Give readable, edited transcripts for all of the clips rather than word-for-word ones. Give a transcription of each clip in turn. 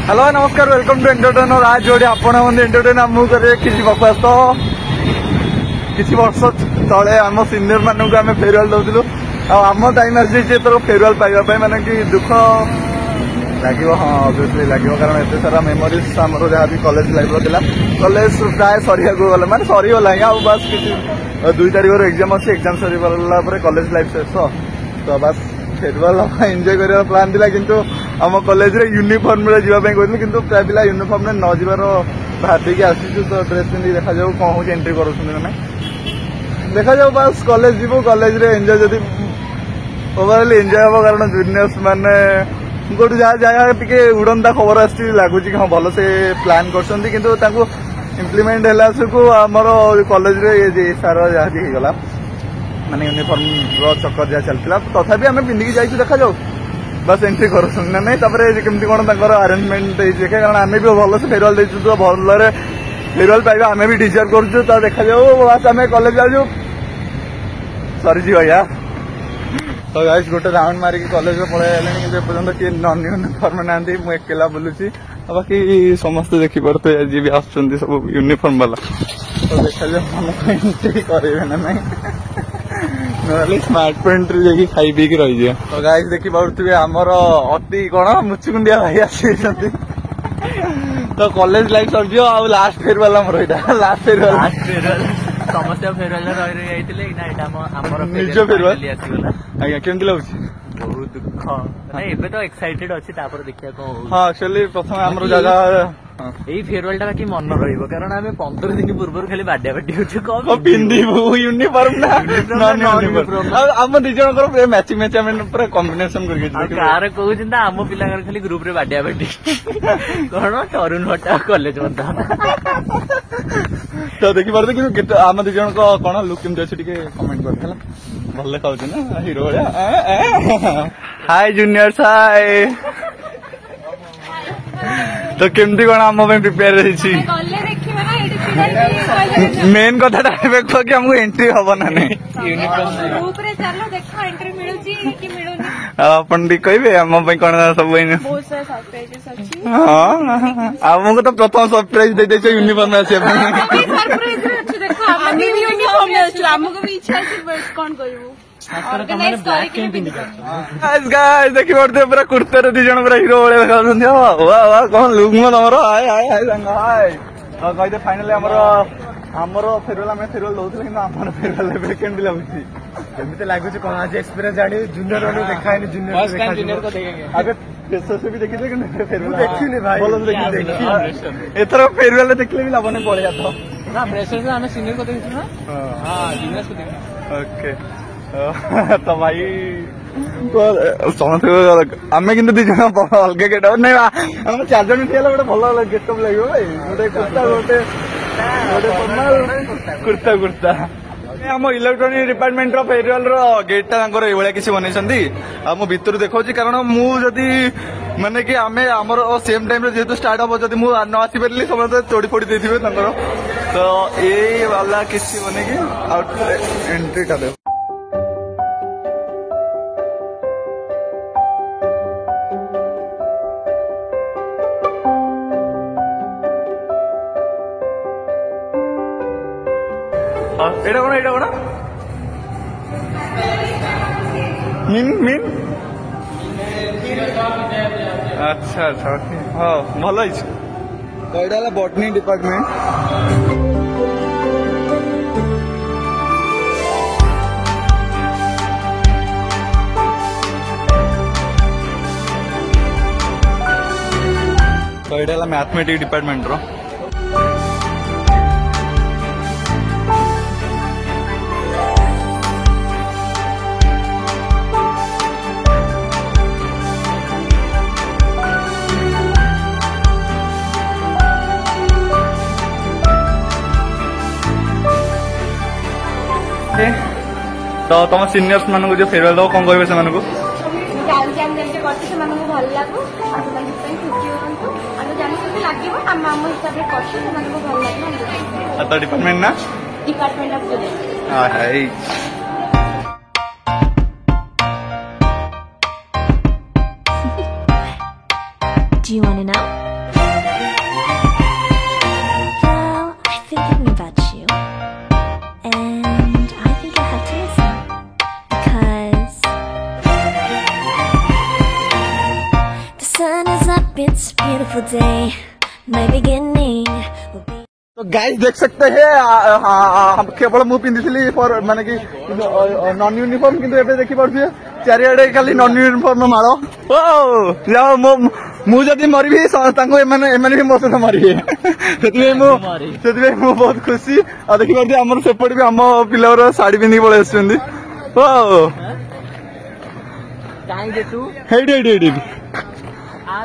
Hello नमस्कार welcome to entertainer आज जोड़ी आपण एंटरटेन आम किसी वर्ष तले आम सीनियर मानक आम फेरवेल दौलू आम टाइम आसी फेरवेल पाइबा माने कि दुख लगे हाँ ऑब्वियसली लगे कारण एत सारा मेमोरीज आम जहाँ भी कॉलेज लाइफ था कॉलेज प्राय सरिया गला माने सरीगला बस किसी 2 तारिख एग्जाम अच्छे एग्जाम सरीगला कॉलेज लाइफ शेष तो बस फेरवेल एंजॉय कर प्लान था किंतु आम कॉलेज रे यूनिफॉर्म रे जीवा कहते किंतु प्राय पिला यूनिफॉर्म न जीवार भाविकी आसीचु तो ड्रेस पिंधि देखा जाऊ कौन हो एंट्री कर देखा जाऊ बस कॉलेज जीवु कॉलेज रे एंजॉय जदि ओवरऑल एंजॉय हम कारण जूनियर्स माने गोटे जहाँ जहाँ टे उड़ंता खबर आसी लगुच हाँ भल से प्लान कर इम्प्लीमेंट आमर कॉलेज रे सार जहाँ भी होगा माने यूनिफॉर्म चक्कर जहाँ चलता तथापि आम पिंधिकी जाइए देखा जाऊ बस एंट्री कर नहीं केमती कौन अरेंजमेंट देखे कारण आम भी भल से फेरवेल देचु तो भल फेरवेल पाइबा आम भी डिजर्व करुँ तो देखा जाऊ बस आम कॉलेज जाऊ सरी भैया तो गाइस गोटे राउंड मारिकी कॉलेज में पलि कि एपर्तंत किए नन यूनिफॉर्म ना मुझे एकेला बुलूची बाकी समस्ते देखिपे आज भी आसुँच सब यूनिफॉर्म वाला तो देखा जाए एंट्री करेंगे ना नहीं स्मार्ट पॉइंट जाकि खाई पी रही जाए तो गाइस देखी पारे आमर अति कौन मुचुकुंडिया भाई आसी तो कॉलेज लाइफ सरजी आ लास्ट फेरवेल आमर यहाँ लास्ट फेरवेल समस्त फेरवेल रही निज फेरवेल आज्ञा केमती लगुच बहुत दुख एबे तो एक्साइटेड अच्छी देखिया कौन हाँ एक्चुअली प्रथम आमर जगह यही फेरवेल टा बाकी मन रही कारण आम 15 दिन पूर्व खाली बाड्या बाड्डी हो पिंधु यूनिफॉर्म आम दी जन मैचिंग मैच पूरा कॉम्बिनेशन कार कहूँ आम पिला खाली ग्रुप रे बाड्या बाड्डी कौन तरुण भट्टा कॉलेज तो देखी पारे कि आम दी जन कौन लुक केमती अच्छे कमेंट कर भल देखा ना हिरो भाया हाय जूनियर्स हाय तो केमती कौन आम प्रिपेयर रही मेन कथा कि हमको एंट्री हम ना नहीं अपन कहे आम कौन सब हाँ आमको तो प्रथम सरप्राइज दे यूनिफॉर्म आस देखी पड़ते पूरा कुर्तार दी जन पूरा हिरो भाई देखा कौन लुक मो तुम हाय हाय हाय सांग हाय कहते फाइनाली आमर फेरवेल आम फेरवेल दौले कि फेरवेल केमती लगुच एमती लगुच कौन आज एक्सपीरियंस जानी जूनियर वाले देखा जूनियर आगे फ्रेशर्स भी देखी फेरवेल देखी भाई एथर फेरवेल देखले भी लाभ नहीं पड़े जाता ना फ्रेशर्स आम सीनियर को देखी ना हां जूनियर्स को देखी ओके तो भाई समझ आम कि दी जन अलग गेट नहीं आम 4 जन ठिया गोटे भल गेटअप लगे भाई गोटे कुर्ता गोटे कुर्ता कुर्ता आम इलेक्ट्रोनिक डिपार्टमेंट फेरवेल गेटा ये किसी बनई भितर देखा कारण मुझे माने कि आम आमर सेम टाइम जेहतु स्टार्ट हम जब मुझे न आसी पारि समस्त चोड़ी फोड़ी देते तो ये वाला किसी बने कि आउट एंट्री टा दे एटा कौन मीन मीन अच्छा अच्छा हाँ भल तो यहाँ बटनी डिपार्टमेंट तो ये मैथमेटिक्स डिपार्टमेंट रो तो तुम सीनियर्स मान जो फेरवेल दो कौन कहे से भल लागू खुशी हूँ लगे आम हिसाब से भल लगे तो डिपार्टमेंट ना department of Do you want to know? Well, I've been thinking about you. And I think I have to listen. Because the sun is up, it's a beautiful day. My beginning will be... तो guys देख सकते हैं केवल मु पिंधि for माने कि non uniform किंतु एबे देखि पड़थि चारियाडे खाली नॉन यूनिफॉर्म मारो ओ जाओ मु जदि मरबी तांको एमाने भी मो सहित मरिबे सेतबे मु बहुत खुशी आ देखि पड़थि हमर सेपट भी हम पिलर साड़ी पिंधि पळे आछंदी ओ काहे जे तू हेडी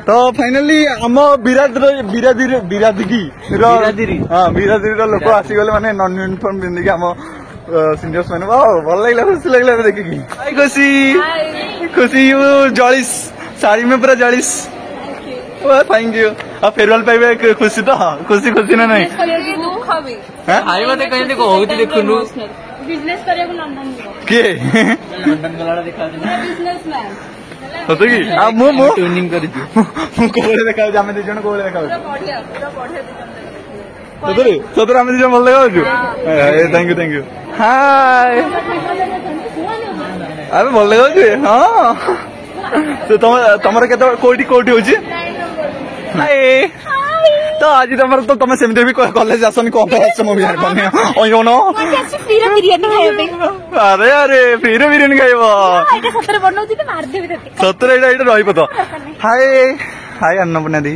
तो फाइनली आम बिरादरी लोक आसीगले माने नॉन यूनिफॉर्म पिंधिक आम सीनियर्स मैंने भल लगे खुशी लगे देखिकी खुशी यू जलिस साड़ी में पूरा जलिस थैंक यू आ फेरवेल पाइबे खुशी तो खुशी ना नहीं भाई मते कहीं देखो होती देखुनु बिजनेस करिया लंदन के लंदन गलाडा देखा बिजनेसमैन होतो की आ मु ट्यूनिंग करी कोले देखा आमे दि जण कोले देखा पूरा बढ़िया सतरे आमे दि जण भल लगा थैंक यू हाय अरे भल लगा हाँ तो तुम केत कोटी होची हाय तो आज तुम सेमती भी कॉलेज आसनी कौन आस मुझे जानी पानी अरे फ्री बिरियानी खाइब सतरे रही तो हाय अन्नपूर्णा दी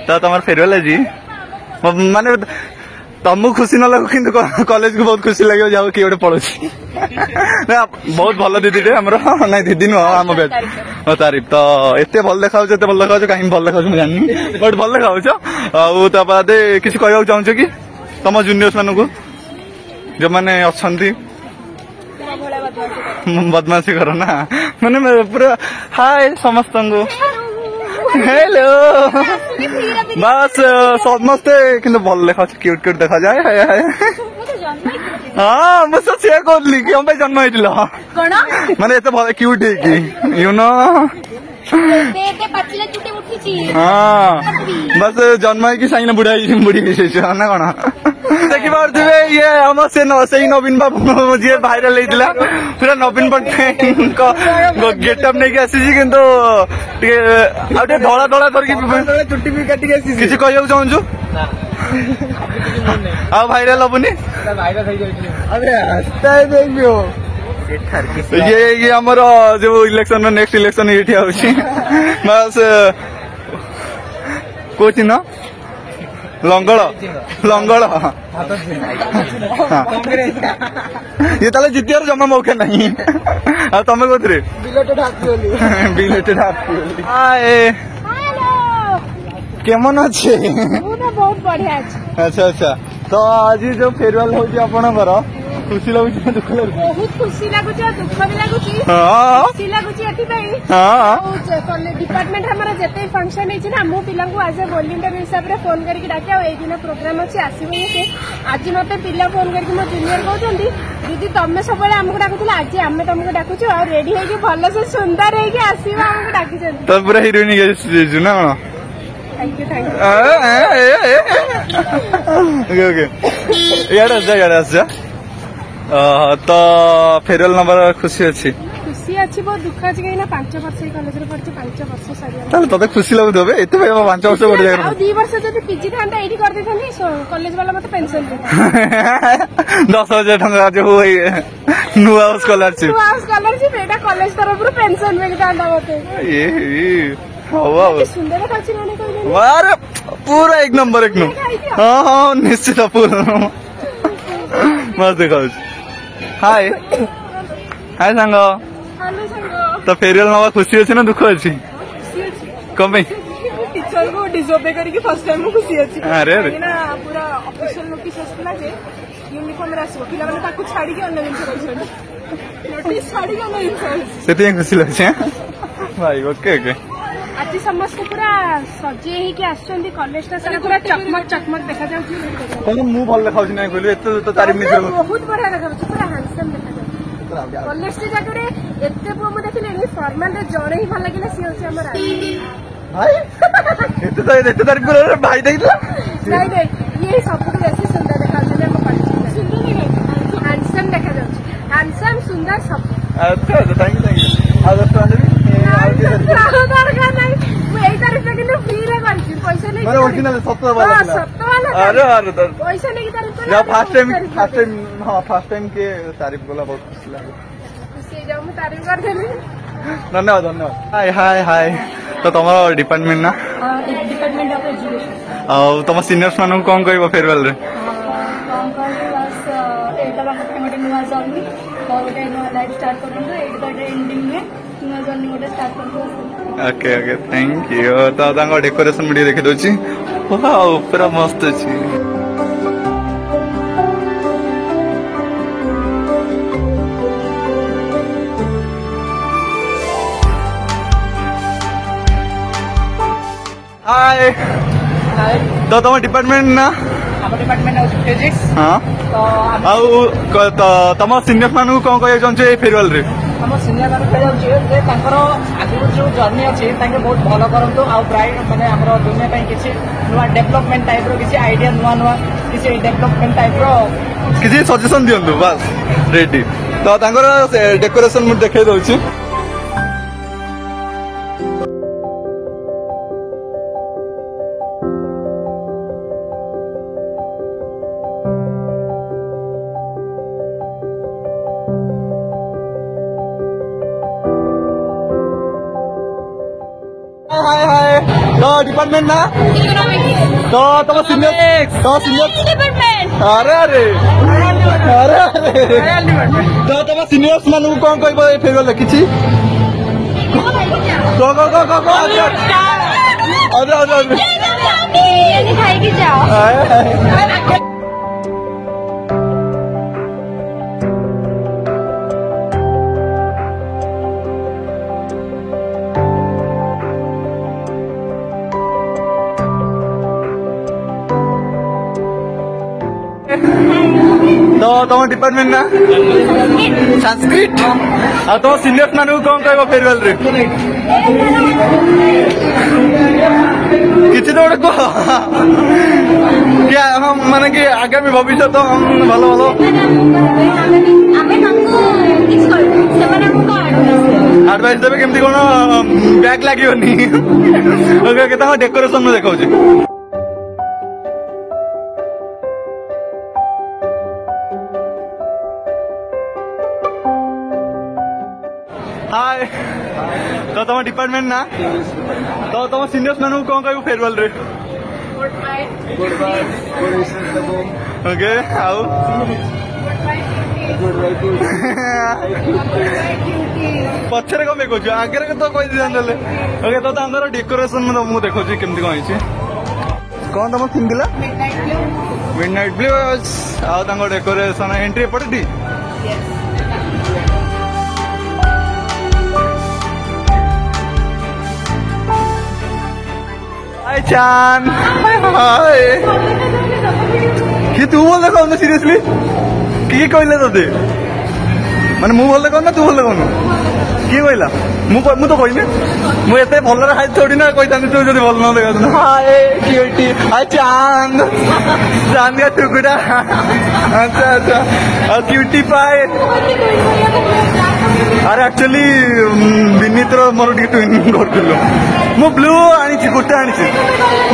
तो तुम फेरवेल आज माने तुमको खुशी न लगू कि कॉलेज को बहुत खुशी लगे जाओ किए गोटे पढ़ुची बहुत भल दीदी टे आमर ना दीदी नुह आम बैच तारीफ तो एत भल देखा कहीं भल देखा जानी बट भल देखा बाद किसी कहना चाहूच कि तुम जूनियर्स मान को जो मैंने अच्छा बदमाशी कर ना मैंने पूरा हाय समस्त हेलो बस समस्ते कि भल देखा क्यूट क्यूट देखा जाए हाँ मैं सच कहली कि हम जन्म होता माने एत भल क्यूट है यू नो हाँ बस जन्म है कि सही बुढ़ी ना कौन देखी पारे ये हम से नवीन बाबू जी भाइराल होता पूरा नवीन पट्टनायक गेटअप नहीं आसी कि धड़ा धड़ा कर चुट्टी भी काटिक किसी कहू चाहूँ आ भाइराल हबुनी ये आमर जो इलेक्शन नेक्स्ट इलेक्शन ये बस को चिन्ह लंगड़ ये ताले जितियार जमा मौका नहीं तुम कौन बिलेटेड हाय केमन अच्छे बहुत बढ़िया अच्छा तो आज जो फेरवेल हो खुशी लगुच दुख लगुच बहुत खुशी लगुच दुख भी लगुच खुशी लगुच डिपार्टमेंट हमारा जिते फंक्शन है मो पिला आज ए वॉलंटियर हिसाब से फोन करके डाके आ दिन प्रोग्राम अच्छी आसवे से आज मत पिला फोन करके मो जूनियर कहते दीदी तुम सब आमको डाकुला आज आम तुमको डाकुच और रेडी है भल से सुंदर है आसवा आमको डाकी तो पूरा हिरोइन ना कौन इे तो फेरवेल नंबर खुशी अच्छी बहुत दुख अच्छी कहीं 5 वर्ष कॉलेज में पढ़ी 5 वर्ष सारी तो खुशी लगुव एत 5 वर्ष गोटे जगह 2 वर्ष जब पीजी था ये कर कॉलेज वाला मत पेंशन 10,000 टका जो नुआ स्कॉलरशिप कॉलेज तरफ पेंशन मिलता मत ସୁନ୍ଦର ଦେଖାଉଛି ନା କହିଲେ अरे पूरा एक नंबर हाँ हाँ निश्चित पूरा मस्त देखा हाय हाय सांग ହାଲୋ ସାଙ୍ଗ तो फेरियल नवा खुशी अच्छी ना दुख अच्छी ଖୁସି ଅଛି कम टीचर को डिसोबे करके फर्स्ट टाइम ମୁଁ ଖୁସି ଅଛି अरे अरे ନା ପୁରା ଅଫିସିଆଲ ନୋଟିସ୍ ଆସିଥିଲା ଯେ ୟୁନିଫର୍ମ ରେ ଆସିବ ପିଲାମାନେ ତାକୁ ଛାଡିକି ଅନ୍ୟ ଜିନିଷ କରିଛନ୍ତି ନୋଟିସ୍ ଛାଡିକି ଅନ୍ୟ ଜିନିଷ से खुशी लगे भाई ओके ओके ଆଜି ସମସ୍ତେ ପୁରା ସଜେଇ ହେଇକି ଆସିଛନ୍ତି କଲେଜ ଟା ସାରା ପୁରା ଚକମକ ଚକମକ ଦେଖାଯାଉଛି कौन मु भल देखा ना कहलु एते तो तारिफ नहीं कर ବହୁତ ବଢିଆ ଦେଖାଯାଉଛି ପୁରା ହ୍ୟାଣ୍ଡସମ୍ ଦେଖାଯାଉଛି କଲେଜ ଟି ଜାଗାରେ ଏତେ ପୁଅ ମୁଁ ଦେଖିଲିଣି ଫର୍ମାଲ ରେ ଜଣେ ହିଁ ଭଲ ଲାଗିଲା ସିଏ ହଉଛି ଆମର भाई एते तारिफ कर भाई देखला ନାଇଁ ନାଇଁ ଇଏ ସବୁଠୁ ବେଶୀ ସୁନ୍ଦର ଦେଖାଯାଉଛି ଆମ କଲେଜ ହ୍ୟାଣ୍ଡସମ୍ ଦେଖାଯାଉଛି ହ୍ୟାଣ୍ଡସମ୍ ସୁନ୍ଦର ସବୁ अच्छा थैंक यू आ दरकार ନାହିଁ ମୁଁ ଏଇ ତାରିଖ କିନ୍ତୁ ଫ୍ରିରେ କରିଛି ପଇସା ନେଇକି ମାନେ ओरिजिनल सत्य वाला ସତ ବାଲା अरे अरे ପଇସା ନେଇକି ତାରିଖ या फर्स्ट टाइम हाँ फर्स्ट टाइम के तारीफ बोला बहुत खुशी लगे ଖୁସି ହେଇଯାଉ ମୁଁ ତାରିଖ କରିଦେଲି धन्यवाद धन्यवाद हाय हाय हाय तो तुम डिपार्टमेंट ना डिपार्टमेंट ऑफ एजुकेशन ଆଉ ତମ ସିନିୟର୍ସ ମାନଙ୍କୁ କଣ କହିବ ଫେରୱେଲ ରେ କଣ କହିବି ବାସ୍ ଏଇଟା ଗୋଟେ ନୂଆ ଜର୍ଣ୍ଣି ମୋର ଗୋଟେ ନୂଆ ଲାଇଫ୍ ଷ୍ଟାର୍ଟ କରନ୍ତୁ ଏଇଟା ତ ଗୋଟେ ଏଣ୍ଡିଂରେ ନୂଆ ଜର୍ଣ୍ଣି ଗୋଟେ ଷ୍ଟାର୍ଟ କରନ୍ତୁ ओके ओके थैंक यू तो तांको डेकोरेशन वीडियो देखि दोची वाओ पूरा मस्त अछि हाय तो तुम डिपार्टमेंट ना ଆମ ଡିପାର୍ଟମେଣ୍ଟ ହେଉଛି ଫିଜିକ୍ସ हाँ ତ तुम सिनियर्स ମାନଙ୍କୁ କଣ କହିବାକୁ ଚାହୁଁଛ ଏ ଫେରୱେଲ ରେ ଆମ ସିନିୟର ମାନେ କହିଯାଉଛି ଯେ ତାଙ୍କର ଆଗରୁ ଯୋଉ ଜର୍ଣ୍ଣି ଅଛି ତାଙ୍କେ ବହୁତ ଭଲ କରନ୍ତୁ ଆଉ ବ୍ରାଇଟ୍ ମାନେ ଆମର ଦୁନିଆ ପାଇଁ କିଛି ନୂଆ ଡେଭଲପମେଣ୍ଟ ଟାଇପର କିଛି ଆଇଡିଆ ନୂଆ ନୂଆ କିଛି ଡେଭଲପମେଣ୍ଟ ଟାଇପର କିଛି ସଜେସନ ଦିଅନ୍ତୁ ବାସ୍ ରେଡି ତ ତାଙ୍କର ଡେକୋରେସନ ମୁଁ ଦେଖେଇ ଦଉଛି हाय हाय तो डिपार्टमेंट ना तो तुम सीनियर डिपार्टमेंट अरे अरे अरे अरे तो तुम सीनियर्स मानू कौन कहब फेरवेल किछि को अरे अरे अरे खाई जाओ तो तुम डिपार्टमेंट ना संस्कृत आ तुम सीनियर्स मानू कौन कहब फेरवेल रे किछि तो कह क्या हम माने कि आगामी भविष्य तो हम भलो भलो एडवाइस देबे केमती कोन बैक लागियोनी ओके के तम डेकोरेशन में देखाउछी हाय तो तुम डिपार्टमेंट ना तो तुम सीनियर्स मानू कौन कहब फेरवेल रे ओके आओ पछरे कम देखो आगे तो कही दिले ओके तो आमर डेकोरेशन में मुझे देखो केमती कौन कौन तुम थीम दिला मिडनाइट ब्लू आउ डेकोरेशन एंट्री एपटे हाय चान हाय कि तू बोल देखा सीरियसली किए कहले तोते माने मु बोल देखा ना तू बोल देखा किए कहला मु तो कहनी मुझे भल हाई थोड़ी ना कही तू जो भल न देखा हाय क्यूटी हाय चांद चांद का टुकड़ा अच्छा अच्छा क्यूटी पाए अरे एक्चुअली विनीत मोर ट्विन करूँ मु ब्लू आनी कुर्ता आनी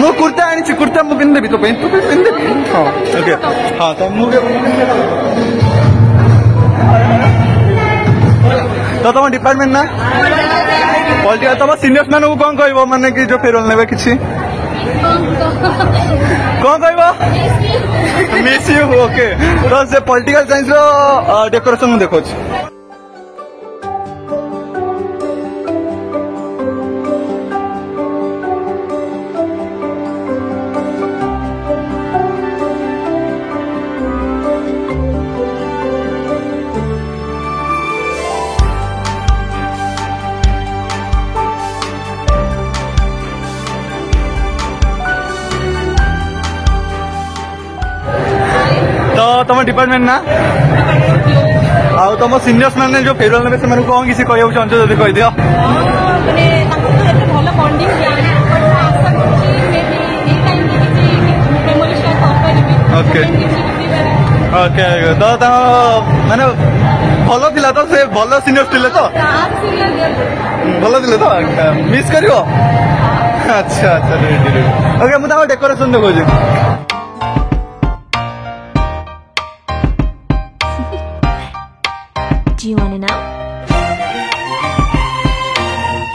मु कुर्ता आनी कुर्ता मु पिंधेबी तो तू पिंधेबी हाँ ओके हाँ तो मुझे तो तुम डिपार्टमेंट ना पॉलिटिकल तुम सीनियर्स मान को कौन कह माने कि जो फेरवेल ने किसी कौन कह मिस यू ओके तो से पॉलिटिकल साइंस रो डेकोरेशन मु देखो तुम डिपार्टमेंट ना आउ तुम सीनियर्स मैंने जो फेरवेल ने से कौन किसी कहूँ चाहते जब कह दियो ओके ओके तो माने भल थिला तो से भल सीनियर्स थिले तो भल थिले तो मिस करियो अच्छा अच्छा ओके मु डेकोरेशन देखो Do you want to know?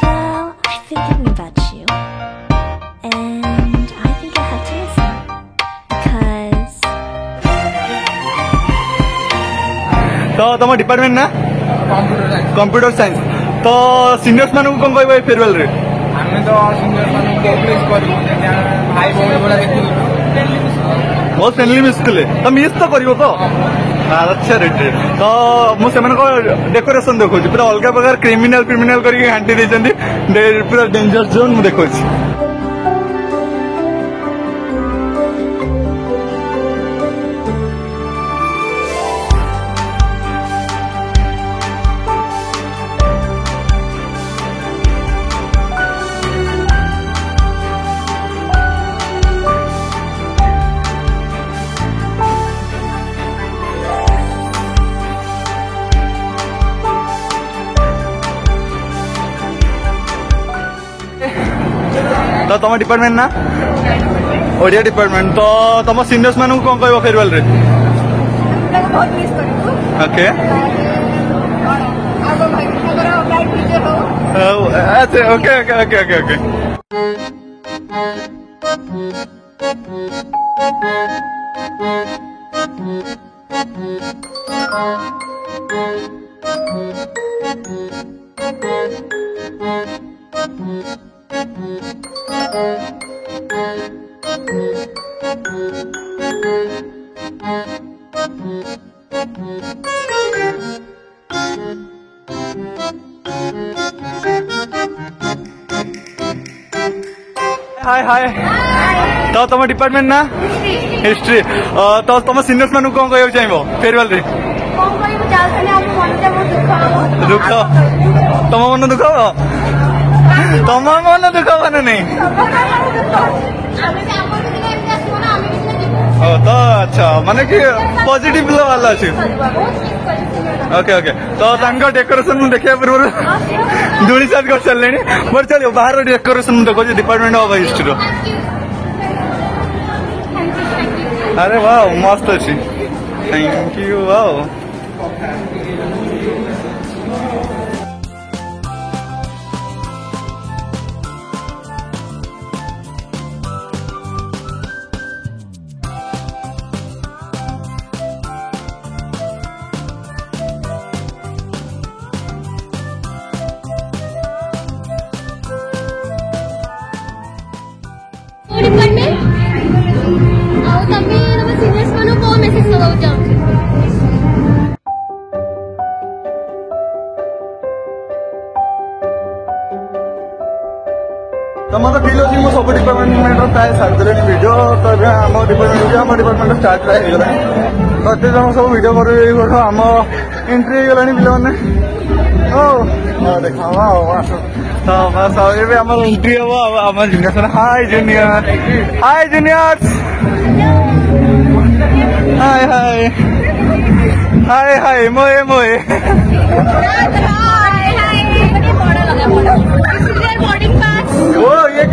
Well, I've been thinking about you, and I think you'll have to listen, because... तो तुम डिपार्टमेंट ना कंप्यूटर साइंस तो सीनियर्स मान कौन कह फेरवेल रे आम तो सीनियर मान भाई भौणी भाई देखू बहुत फ्रेंडली मिस कले तो मिस तो करिवो तो अच्छा रेट तो मुझे डेकोरेशन देखो पूरा अलग प्रकार क्रिमिनाल क्रिमिनाल करके घाटी देते पूरा डेंजर जोन मुझे देखो तो तुम डिपार्टमेंट ना ओडिया डिपार्टमेंट तो तुम सीनियर्स मान कौन कह फेरवेल रे ओके अच्छा okay okay okay okay okay hi hi तो तुम डिपार्टमेंट ना हिस्ट्री तो तुम सीनियर्स मान कौन कह चाहिए फेरवेल रे दुख तुम मन दुख तुम मन दुख मान नहीं तो अच्छा माने कि पॉजिटिव वाला अच्छे ओके ओके तो डेकोरेशन देखा पूर्व धूली साथ कर सारे बट चलो बाहर डेकोरेशन देखो डिपार्टमेंट ऑफ हिस्ट्री अरे वाह मस्त अच्छी थैंक यू वाह तो मतलब फील होती सब डिपार्टमेंट प्राय सारे भिडियो तो आम डिपार्टमेंट स्टार्ट प्राय हो प्रत्येक जन सब भिडियो कर आम एंट्री होगा पिला देखा तो बस ये आम एंट्री हम आम जूनियर हाय जूनियर हाय जूनियर्स हाय हाय हाय हाय मोए मोए ओ ये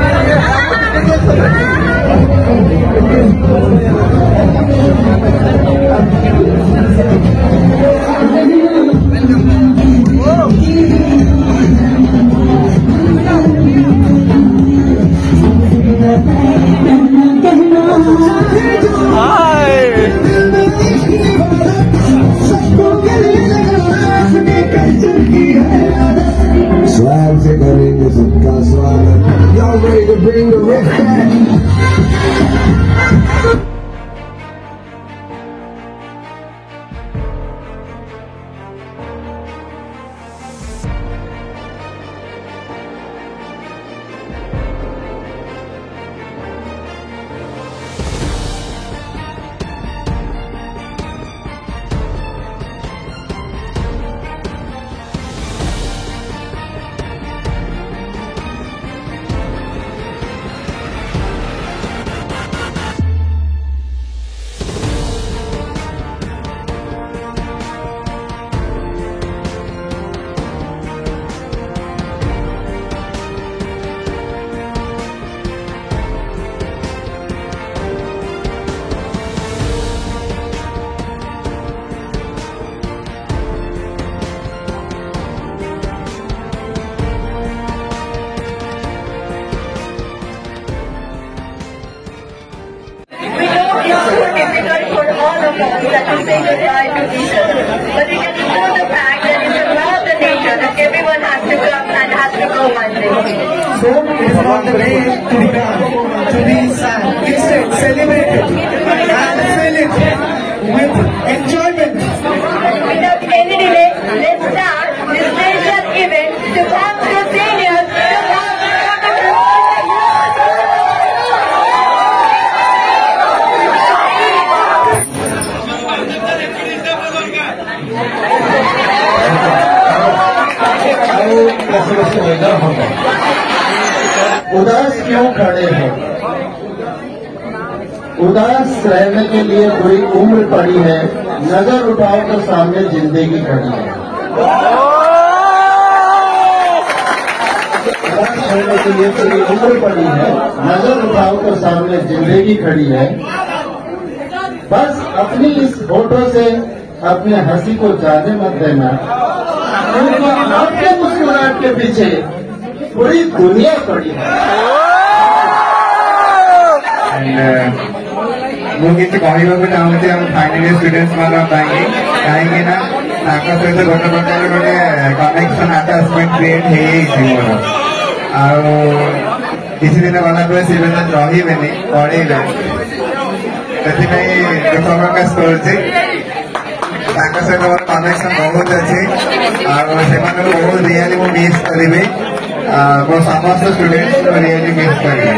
songs that we say goodbye to each other. But we can ignore the fact that it's a law of the nature that everyone has to come and has to go one day. So it is not the way to be gone, to be sad. Instead, celebrate it and fill it with enjoyment. Without any delay, let's start this special event to thank the seniors to come. उदास क्यों खड़े हैं? उदास रहने के लिए पूरी उम्र पड़ी है, नजर उठाओ तो सामने जिंदगी खड़ी है। उदास रहने के लिए पूरी उम्र पड़ी है, नजर उठाओ तो सामने जिंदगी खड़ी है। बस अपनी इस फोटो से अपने हंसी को जाने मत देना, क्योंकि आपके मुस्कुराहट के पीछे पूरी दुनिया पड़ी है। ମୁଁ କିଛି କହିବାକୁ ଚାହୁଁଛି ଆମ ଫାଇନାଲ ଇୟର ଷ୍ଟୁଡେଣ୍ଟସ୍ ମାନଙ୍କ ପାଇଁ, କାହିଁକି ନା ତାଙ୍କ ସହିତ ଗୋଟେ ପ୍ରକାର ଗୋଟେ କନେକ୍ସନ ଆଟାଚମେଣ୍ଟ କ୍ରିଏଟ ହେଇଯାଇଛି ମୋର। ଆଉ କିଛି ଦିନ ଗଲା ପରେ ସେ ରହିବେନି, ପଳେଇବେ, ସେଥିପାଇଁ ଦୁଃଖ ପ୍ରକାଶ କରୁଛି। ତାଙ୍କ ସହିତ ମୋର କନେକ୍ସନ ବହୁତ ଅଛି, ଆଉ ସେମାନଙ୍କୁ ବହୁତ ରିଆଲି ମୁଁ ମିସ୍ କରିବି। ମୋ ସମସ୍ତ ଷ୍ଟୁଡେଣ୍ଟସ୍ ରିଆଲି ମିସ୍ କରିବି।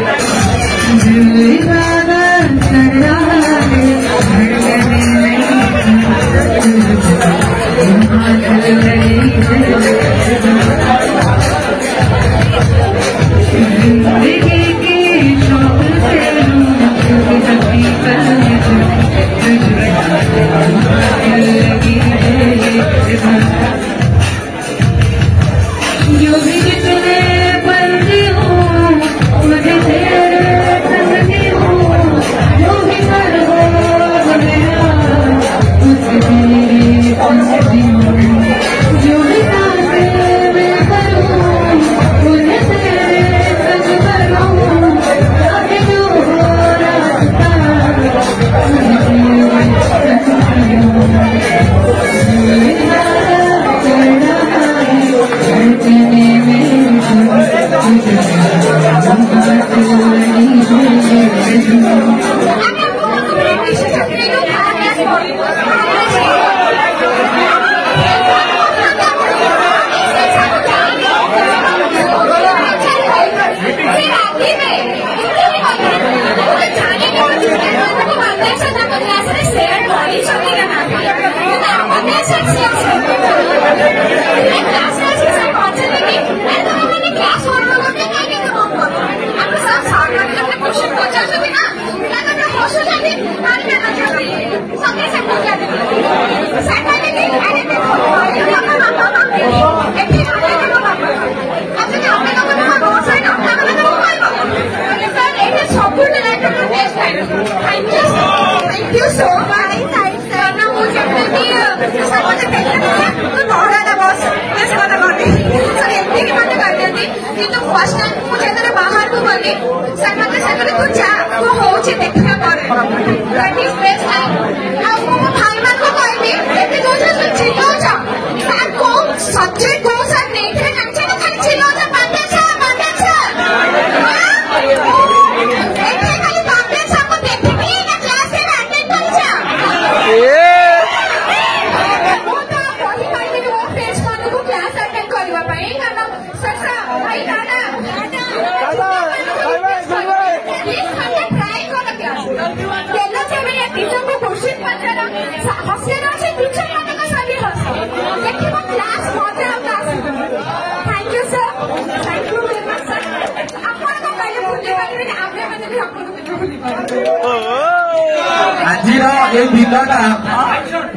ଆଜିର ଏଇ ଦିନଟା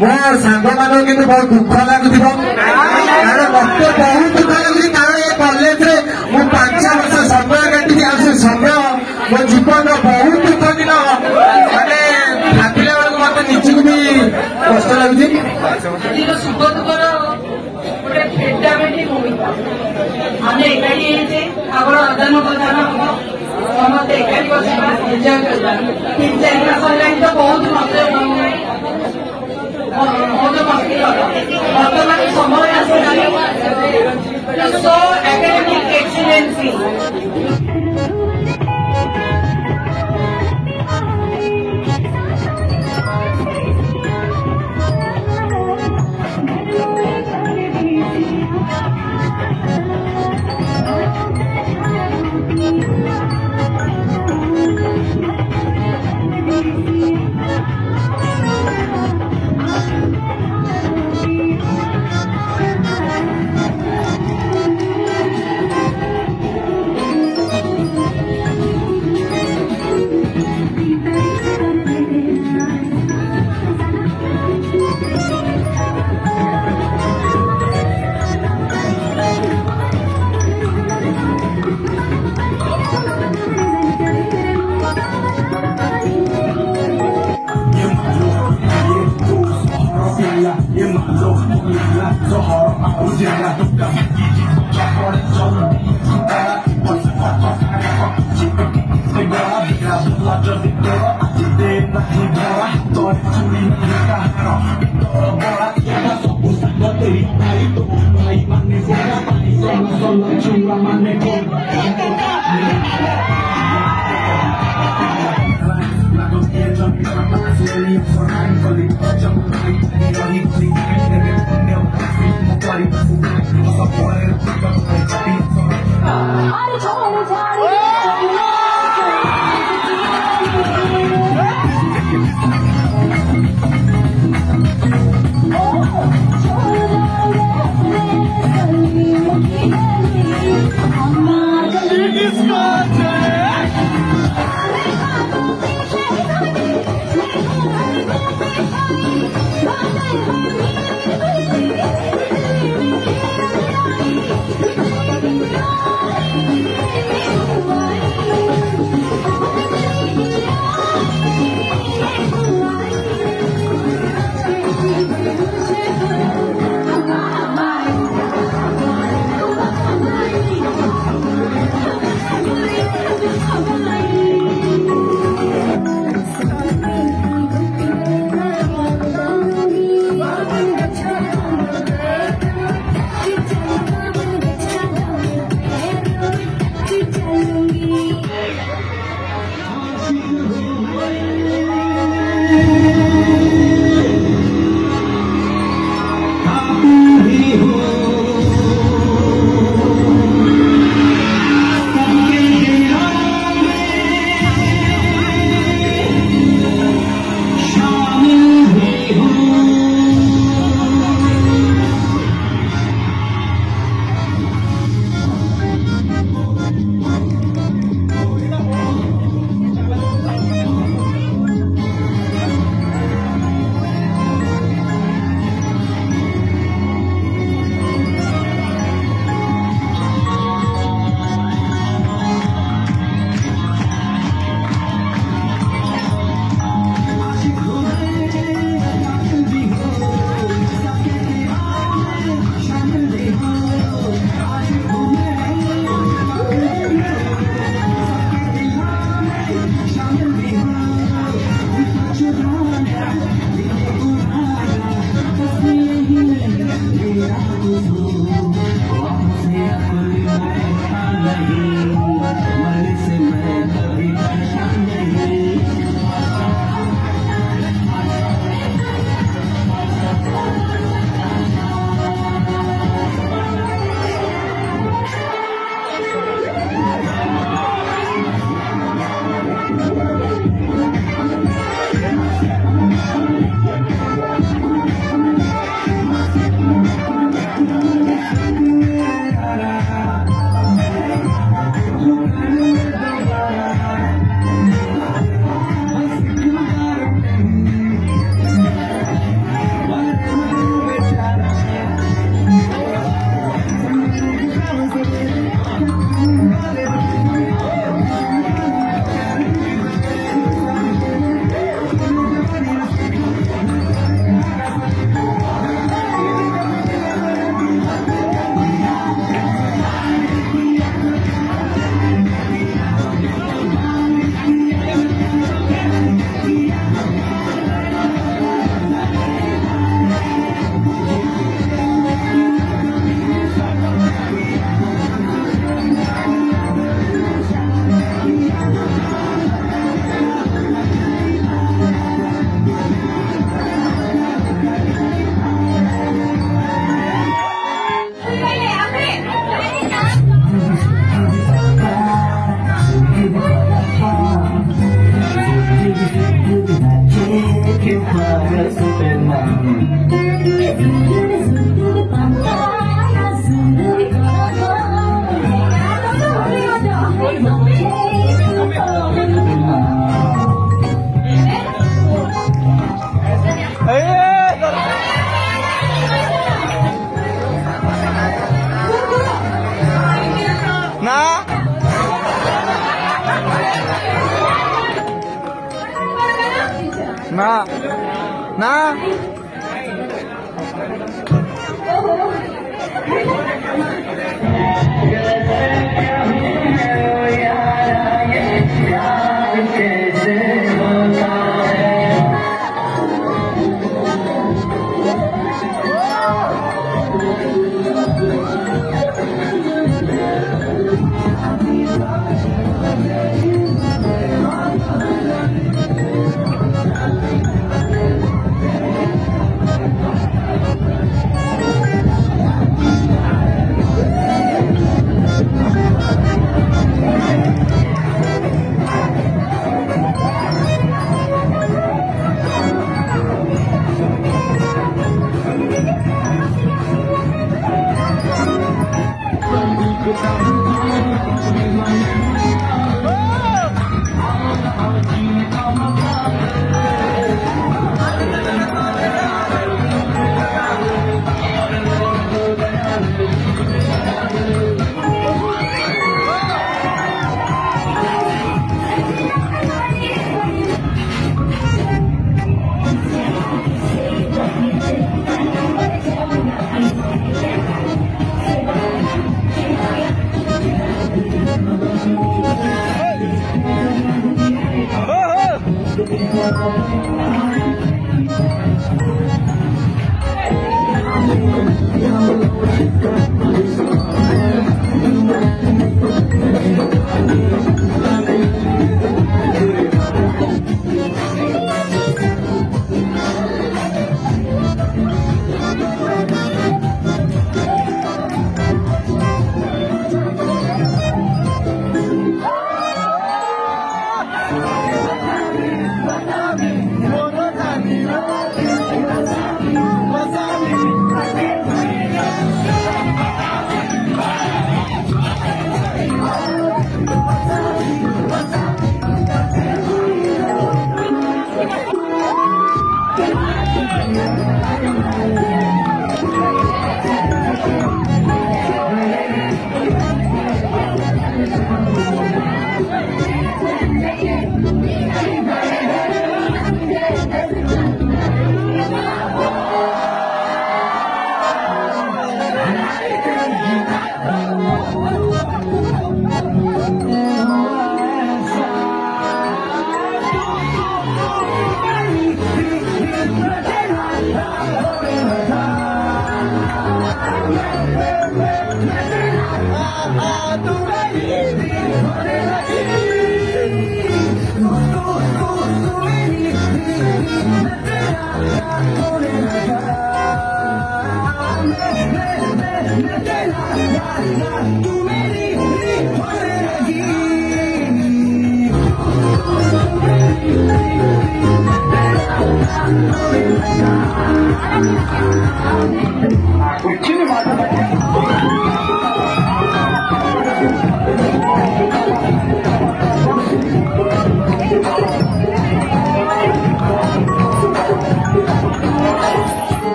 ମୋ ସାଙ୍ଗ ମାନଙ୍କୁ କିନ୍ତୁ ବହୁତ ଦୁଃଖ ଲାଗୁଥିବ, କାରଣ ମତେ ବହୁତ ଦୁଃଖ ଲାଗୁଛି। କାରଣ ଏ କଲେଜରେ ମୁଁ 5 ବର୍ଷ ସମୟ କାଟିଛି, ଆଉ ସେ ସମୟ ମୋ ଜୀବନର ବହୁତ ଦୁଃଖ ଦିନ, ମାନେ ଭାବିଲା ବେଳକୁ ମତେ ନିଜକୁ ବି କଷ୍ଟ ଲାଗୁଛି। ସୁଖ ଦୁଃଖର ଗୋଟେ ଭେଟାଭେଟି ଭୂମିକା ଆମେ ଏକାଠି ହେଇଛେ, ଆମର ଆଦାନ ପ୍ରଦାନ ହବ, ସମସ୍ତେ ଏକାଠି ବସିବା, ଏନ୍ଜୟ କରିବା। 3-4 ମାସ ହେଲାଣି ତ ବହୁତ ମଜା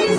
He's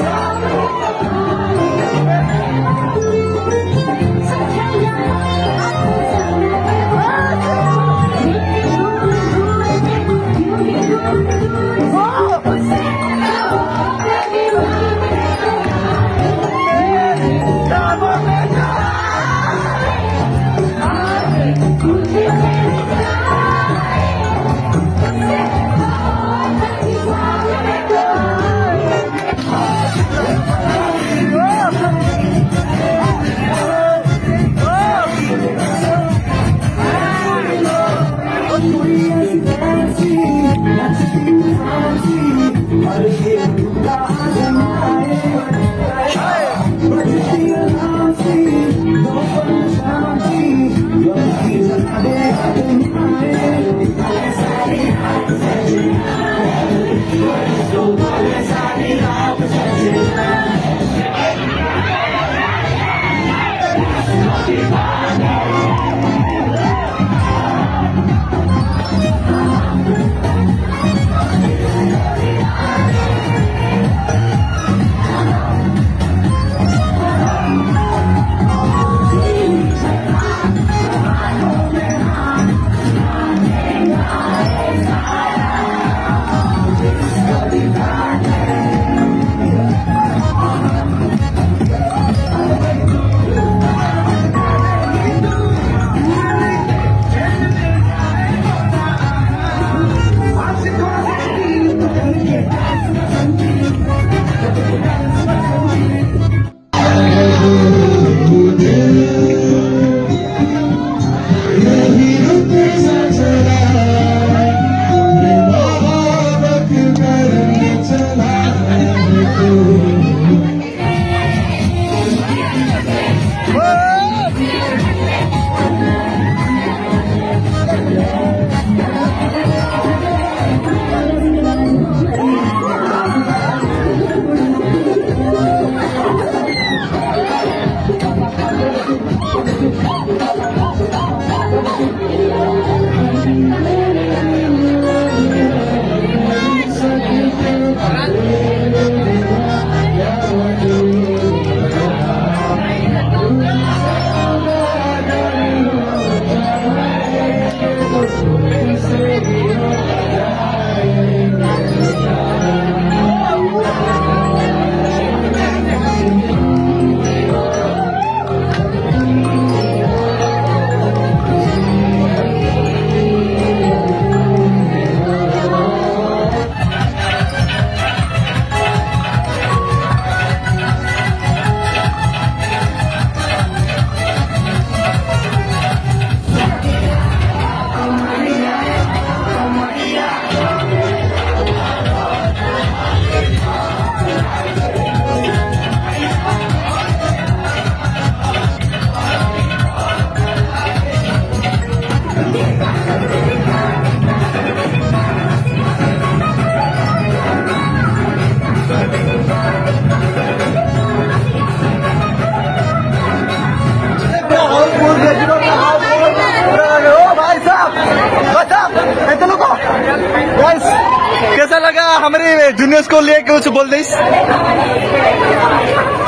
लगा हमारे जूनियर्स को लिए कुछ बोल देस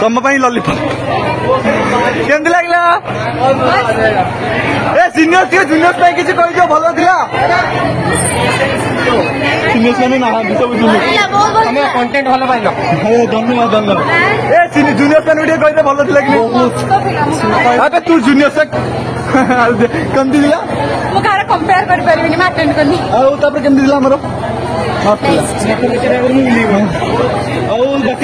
तुम लॉलीपॉप केमती लगला ए सीनियर्स के जूनियर्स पे किसी कोई जो भलो थिला सीनियर्स माने ना सब जूनियर हमें कंटेंट भलो पाइलो अरे धन्यवाद धन्यवाद ए जूनियर्स माने वीडियो कहते भलो थिला कि अबे तू जूनियर से केमती दिला मु घर कंपेयर कर परबिनी मैं अटेंड करनी आ तापर केमती दिला हमरो बाकी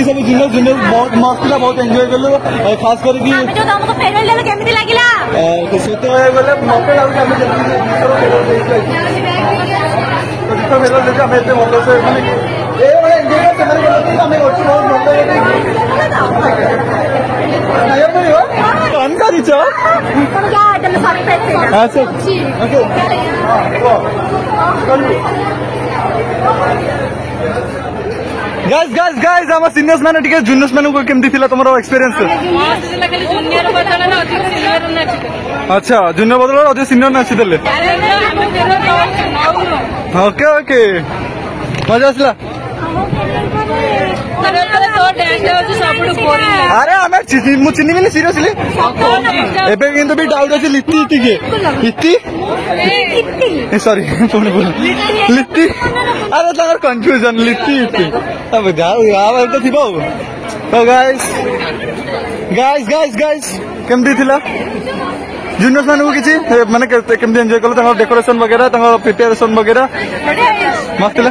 सब जूनियर जूनियर बहुत मस्त था बहुत एंजॉय कर खास करके जो तुमको फेयरवेल देलो केमती लागिला सेते गले मते लागु हम तो फेरवेल देखा हमें एते भलो से माने ए बड़े एंजॉय कर करते हमें बहुत मजा आया नहीं हो जानकारी छ तुम क्या आइटम सारी पैक थे हां सर गाइस गाइस गाइस हम सीनियर्स माने टिके जूनियर्स माने को केमती थिला तमरो एक्सपीरियंस मस्त थिला खाली जूनियर बदल ना अधिक सीनियर नाची अच्छा जूनियर बदल अधिक सीनियर नाची देले ओके ओके मजा आसला अरे हमें चिन्नी मिली सीरियसली एबे किंतु भी डाउट अछि लिट्टी इति के सॉरी पुणे बोल लिट्टी अरे तगर कंफ्यूजन लिट्टी इति अब जाओ यार तो थिबो तो गाइस गाइस गाइस गाइस केमती थिला जूनियर्स मानू किछि माने केमती एंजॉय करलो तंग डेकोरेशन वगैरह तंग प्रिपरेशन वगैरह मस्त ला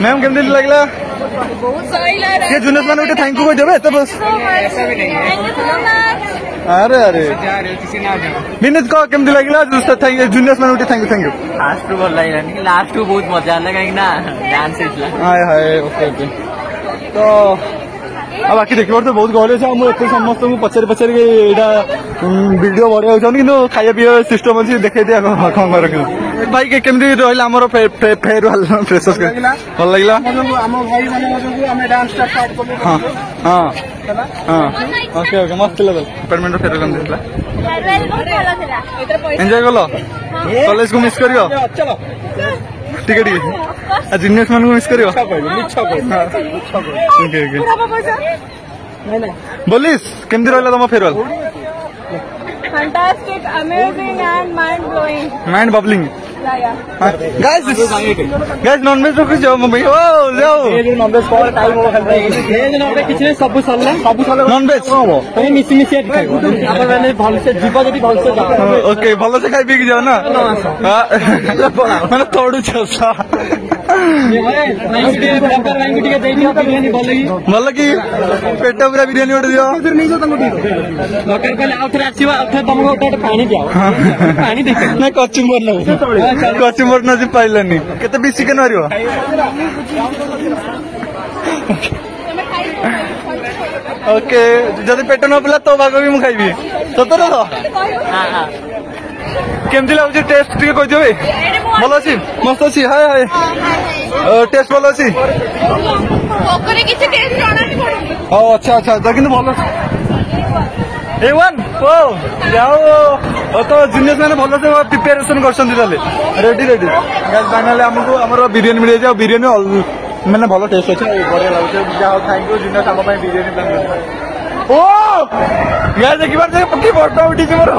मैम केमती लागला बहुत सही लग रहा ये जूनियर्स मानू के थैंक यू को देबे तो बस अरे अरे विनीत को केमती लागला थैंक यू जूनियर्स मानू के थैंक यू लास्ट भल लागला नहीं लास्ट बहुत मजा आला काहे ना डांस हेतला हाय हाय ओके ओके तो अब बाकी देखिबार तो बहुत गहले छै हम एते समस्त को पछारी पछारी एटा वीडियो बढ़िया होछन किंतु खाया पिया सिस्टम अछि देखाइ दिया कोन कर भाई के केमदी रहला हमर फेयरवेल फ्रेशर्स के भल लागला हम भाई माने हम डांस स्टार्ट करबो हां हां हां ओके ओके मस्त लेवल पेमेंट फेयरवेल हम देखला एंजॉय करलो कॉलेज को मिस करियो चलो ठीक है जूनियर्स मान को मिस करियो ओके ओके बोलिस केमदी रहला तम farewell fantastic amazing and mind blowing mind bubbling guys non veg रख जाओ मम्मी ओ जाओ ये नॉन वेज पर टाइम हो खेल भेज नॉन वेज किछ सब सरला नॉन वेज तमे मिसी मिसी खाइबो आपण माने भल से जीव जदी भल से जाओ ओके भल से खाइ पी जाओ ना माने थोड़ू छसा ये माने डॉक्टर लाइन बिटिके देई दियो बिरयानी भल की पेट पूरा बिरयानी उड़ दियो फिर नहीं जो तंगो डॉक्टर कहले आउथरे आसीबा आउथरे तमको ओटा पानी दियो पानी दे ना कचुम्बर न कचुम्बर न पाइलानी केते भी चिकन मारियो ओके जदि पेट न पिला तो भाग भी मु खाइबी सतर केमती लागुଛି टेस्ट ଟିକେ କହିଦିଅ ଭଲ ଅଛି ମସ୍ତ ଅଛି ହାय ହାय टेस्ट ଭଲ ଅଛି ପକରେ କିଛି ଟେଷ୍ଟ ଜଣାନି ପଡୁନି ଓ ଆଚ୍ଛା ଆଚ୍ଛା ତ କିନ୍ତୁ ଭଲ A1 ଓ ଯାও ତ ଜୁନିୟର୍ସ ମାନେ ଭଲ ସେ ପ୍ରିପାରେସନ କରୁଛନ୍ତି ତାହେଲେ रेडी रेडी गाइस फाइनली हमको हमर बिरयानी मिल जाए बिरयानी ମାନେ ଭଲ ଟେଷ୍ଟ ଅଛି ବଢିଆ ଲାଗୁଛି ଯାହା ଥ୍ୟାଙ୍କ ୟୁ ଜୁନିୟର୍ସ ଆମ ପାଇଁ ବିରିୟାନୀ ପ୍ଲାନ୍ କରିଛନ୍ତି ଓ ଗାଇस ଦେଖିବାର ଯେ ପକି ଫଟୋ ଉଠିଛି ମୋର